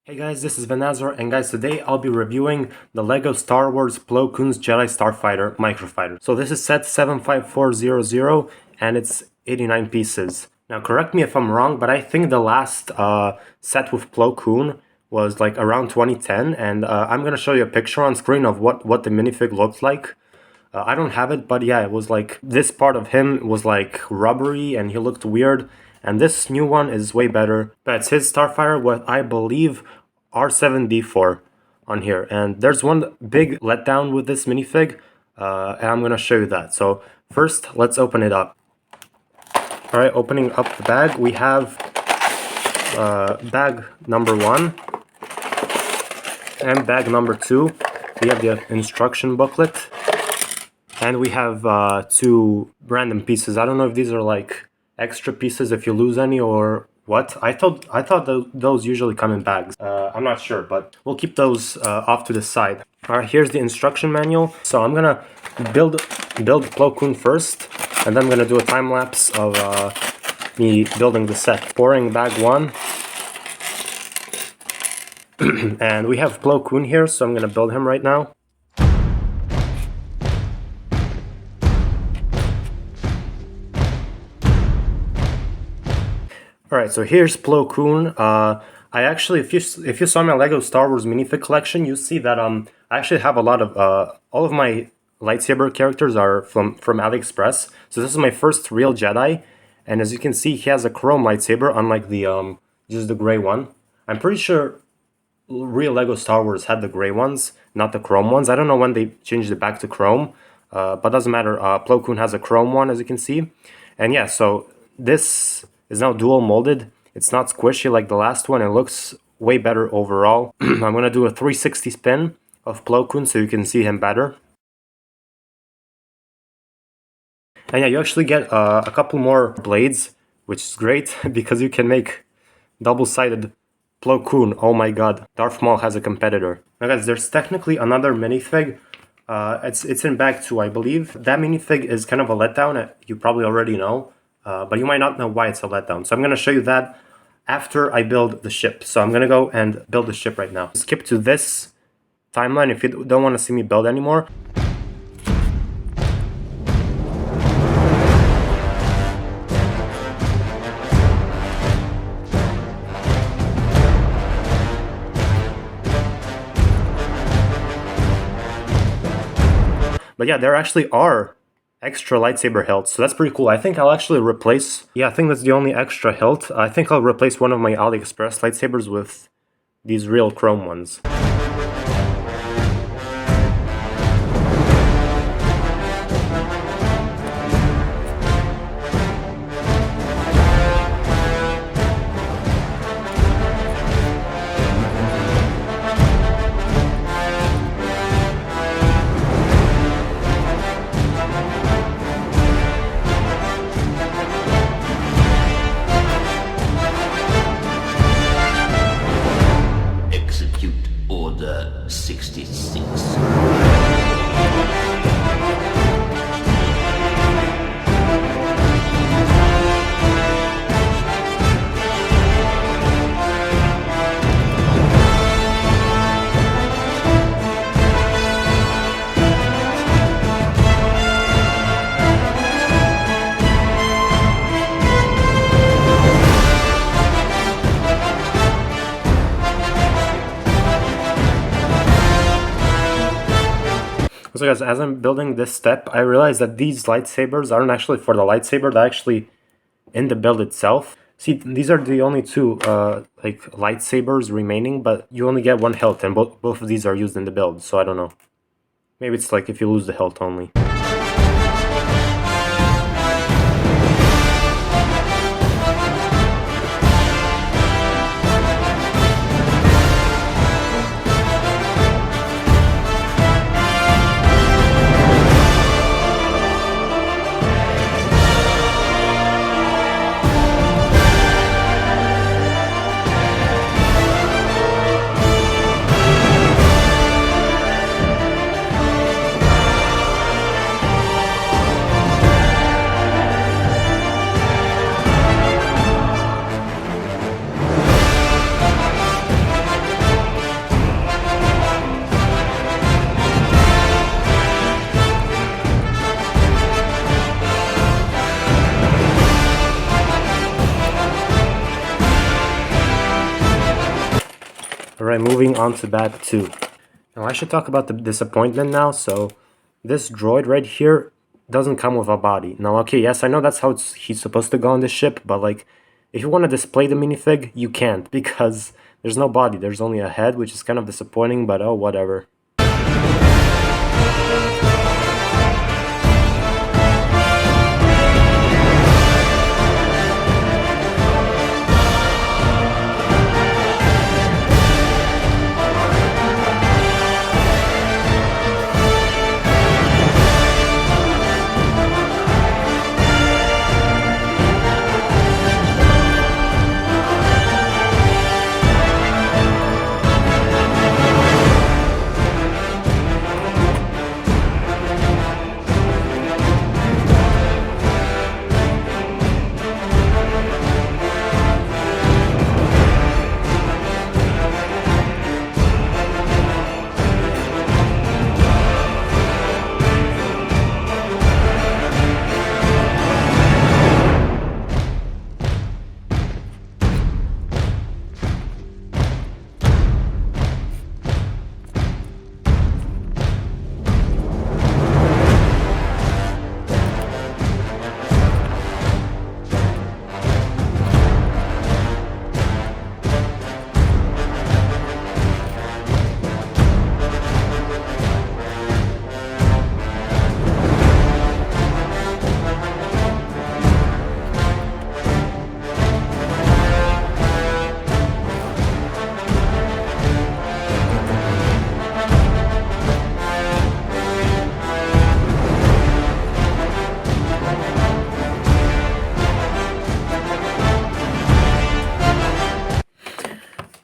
Hey guys, this is Vanazor, and guys, today I'll be reviewing the LEGO Star Wars Plo Koon's Jedi Starfighter Microfighter. So this is set 75400 and it's 89 pieces. Now correct me if I'm wrong, but I think the last set with Plo Koon was like around 2010, and I'm gonna show you a picture on screen of what the minifig looked like. I don't have it, but yeah, it was like this part of him was like rubbery and he looked weird. And this new one is way better. But it's his Starfighter, what I believe R7D4 on here. And there's one big letdown with this minifig, and I'm gonna show you that. So first, let's open it up. All right, opening up the bag, we have bag number 1 and bag number 2. We have the instruction booklet. And we have 2 random pieces. I don't know if these are like extra pieces if you lose any or what. I thought those usually come in bags. I'm not sure, but we'll keep those off to the side. All right, here's the instruction manual. So I'm gonna build Plo Koon first, and then I'm gonna do a time lapse of me building the set. Pouring bag 1. And we have Plo Koon here, so I'm gonna build him right now. Alright, so here's Plo Koon. I actually, if you saw my LEGO Star Wars minifig collection, you see that I actually have a lot of all of my lightsaber characters are from AliExpress. So this is my first real Jedi, and as you can see, he has a chrome lightsaber, unlike the just the gray one. I'm pretty sure real LEGO Star Wars had the gray ones, not the chrome ones. I don't know when they changed it back to chrome, but doesn't matter. Plo Koon has a chrome one, as you can see, and yeah, so this is now dual molded. It's not squishy like the last one. It looks way better overall. I'm gonna do a 360 spin of Plo Koon so you can see him better. And yeah, you actually get a couple more blades, which is great because you can make double-sided Plo Koon. Oh my god, Darth Maul has a competitor. Now guys, there's technically another minifig. It's in bag 2, I believe. That minifig is kind of a letdown, you probably already know. But you might not know why it's a letdown. So I'm going to show you that after I build the ship. So I'm going to go and build the ship right now. Skip to this timeline if you don't want to see me build anymore. But yeah, there actually are extra lightsaber hilt, so that's pretty cool. I think I'll actually replace, I think that's the only extra hilt. I think I'll replace one of my AliExpress lightsabers with these real chrome ones. Order 66. So guys, as I'm building this step, I realized that these lightsabers aren't actually for the lightsaber, they're actually in the build itself. See, these are the only 2 like lightsabers remaining, but you only get 1 hilt, and both of these are used in the build, so I don't know. Maybe it's like if you lose the hilt only. Alright, moving on to bag 2. Now I should talk about the disappointment now. So this droid right here doesn't come with a body. Now, okay, yes, I know that's how he's supposed to go on the ship, but like, if you want to display the minifig, you can't because there's no body. There's only a head, which is kind of disappointing, but oh, whatever.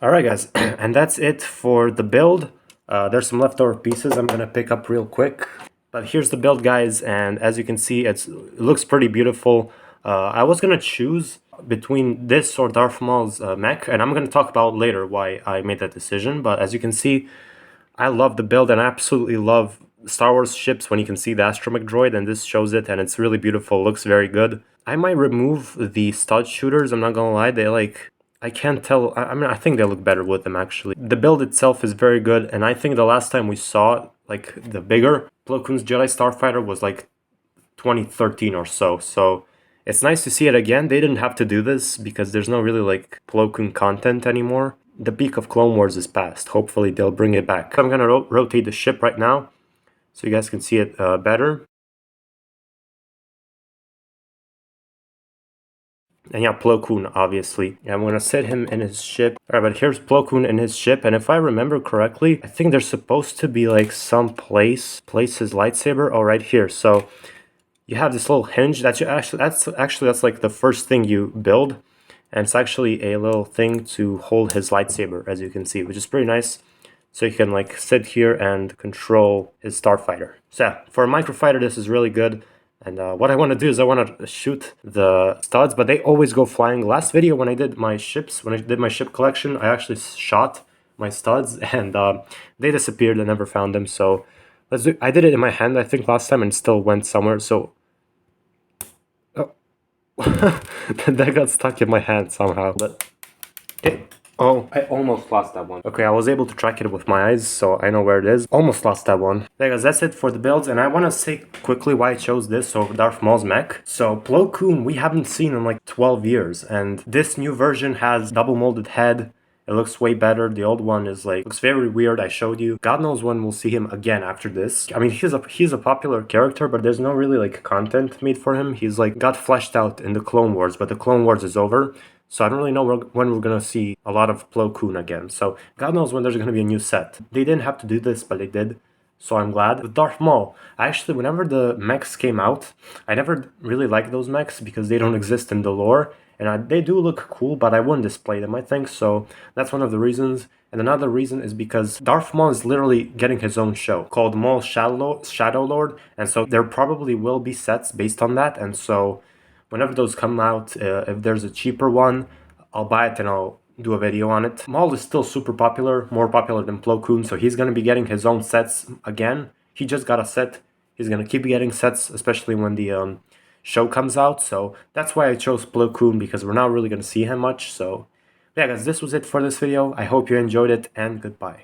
Alright guys, and that's it for the build. There's some leftover pieces I'm gonna pick up real quick. But here's the build guys, and as you can see, it looks pretty beautiful. I was gonna choose between this or Darth Maul's mech, and I'm gonna talk about later why I made that decision. But as you can see, I love the build and I absolutely love Star Wars ships when you can see the astromech droid, and this shows it, and it's really beautiful, looks very good. I might remove the stud shooters, I'm not gonna lie, they like, I can't tell, I mean, I think they look better with them actually. The build itself is very good, and I think the last time we saw, like, the bigger Plo Koon's Jedi Starfighter was like 2013 or so, so it's nice to see it again. They didn't have to do this because there's no really like Plo Koon content anymore. The peak of Clone Wars is past. Hopefully they'll bring it back. I'm gonna rotate the ship right now so you guys can see it better. And yeah, Plo Koon, obviously. Yeah, I'm gonna set him in his ship. Alright, but here's Plo Koon in his ship, and if I remember correctly, I think there's supposed to be like some place his lightsaber. Oh, right here. So you have this little hinge that's like the first thing you build, and it's actually a little thing to hold his lightsaber, as you can see, which is pretty nice. So you can like sit here and control his starfighter. So yeah, for a microfighter, this is really good. And what I want to do is I want to shoot the studs, but they always go flying. Last video when I did my ships, when I did my ship collection, I actually shot my studs and they disappeared. I never found them. So let's do. I did it in my hand, I think, last time, and it still went somewhere. So that got stuck in my hand somehow, but oh, I almost lost that one. Okay, I was able to track it with my eyes, so I know where it is. Almost lost that one. There guys, that's it for the builds, and I want to say quickly why I chose this over Darth Maul's mech. So Plo Koon we haven't seen in like 12 years, and this new version has double molded head. It looks way better. The old one is like, looks very weird. I showed you. God knows when we'll see him again after this. I mean, he's a popular character, but there's no really like content made for him. He's like got fleshed out in the Clone Wars, but the Clone Wars is over. So I don't really know when we're gonna see a lot of Plo Koon again. So God knows when there's gonna be a new set. They didn't have to do this, but they did. So I'm glad. With Darth Maul, actually, whenever the mechs came out, I never really liked those mechs because they don't exist in the lore. And they do look cool, but I wouldn't display them, I think. So that's one of the reasons. And another reason is because Darth Maul is literally getting his own show called Maul Shadow Lord. And so there probably will be sets based on that. And so whenever those come out, if there's a cheaper one, I'll buy it and I'll do a video on it. Maul is still super popular, more popular than Plo Koon, so he's going to be getting his own sets again. He just got a set. He's going to keep getting sets, especially when the show comes out. So that's why I chose Plo Koon, because we're not really going to see him much. So Yeah guys, this was it for this video. I hope you enjoyed it, and goodbye.